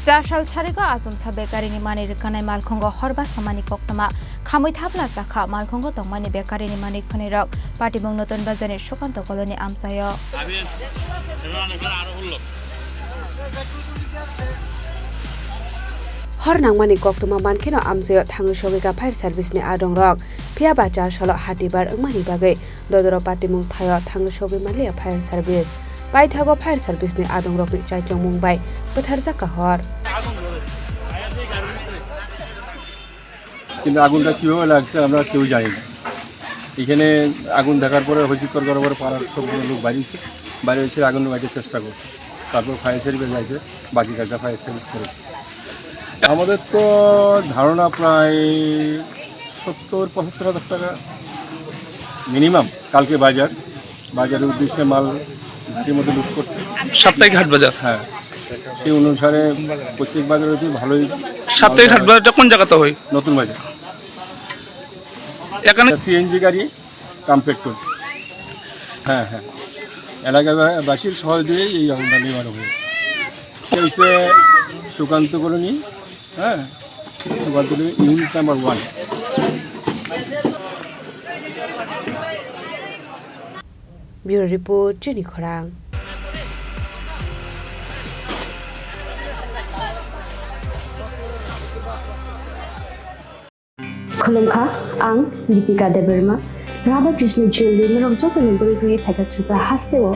Chasal Sarigo Asum Sabekarini Mani Rwkanai Malkhung Horba Samani Koktama Khamwi Thapla Chakha Malkhung Tongmani Bekarini Mani Khonirok Patibong Notun Bazari Shukanto Koloni Amsayo Khorang mani koktuma mankino amsayo thangu shogika fire service ni adong rok phia ba Chasal hatibar angmani bagai dodoro patimung thayo thangu shogi mali fire service pai thago fire service ni adong rok ni chaitong mumbai kothar jaka hor কিন্তু আগুনটা কিভাবে লাগছে আমরা কেউ জানি না এখানে আগুন দেখার পরে হজিকর করার পরে পাড়ার সবগুলো লোক বাইরে এসে আগুন নেভানোর চেষ্টা করছে তারপর ফায়ার সার্ভিস আসে বাকি কাজটা ফায়ার সার্ভিস করে আমাদের তো ধারণা প্রায় 70-75 হাজার টাকা মিনিমাম কালকে বাজারের উদ্দেশ্যে মাল ঘাটির মধ্যে লুট করছে সাপ্তাহিক হাট বাজার হ্যাঁ সেই অনুসারে প্রত্যেক বাজারে ভালোই সাপ্তাহিক হাট বাজারটা কোন জায়গাতে হয় নতুন বাজার এখানে সিএনজি গাড়ি কাম পেট্রোল হ্যাঁ এলাকাবাসীর সহযোগিতায় এই আগুনটা নেভানো হয়েছে Sukanta colony Sukanta colony unit number 1 Bureau Report Chini Khorang Khulungkha ang Deepika Deberma Radha Krishna Jewelry merong joto nembori dui thaka Tripura hasteo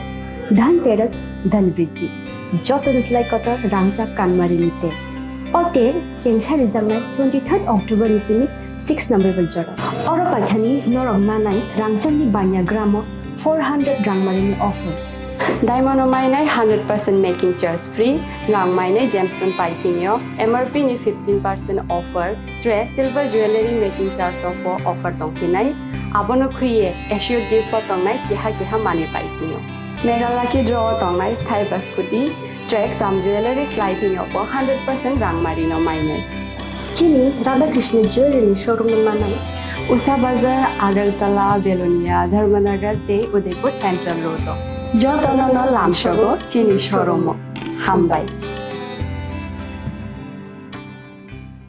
dhan teras dhan bridhi joto dislike kota rangcha kanmari nite oter chengsa rizangna 23rd October nisimi 6 number baljara oro pathani norong manai rangchani banya gramo 400 rangmarini offer Diamond mainai 100% making charge free rang mainai gemstone piping yo MRP ni 15% offer tre silver jewelry making charge offer tongkinai abono khuye assured gift tongnai keha mani piping yo mega lucky draw tongnai thai baskuti track some jewelry sliding yo 100% rang marino mainai Chini Radha Krishna Jewelry showroom manai Usa Bazar Agartala Belonia Dharmanagar te Udaipur Central Road Jotono no lamshogo Chini showroom Hambai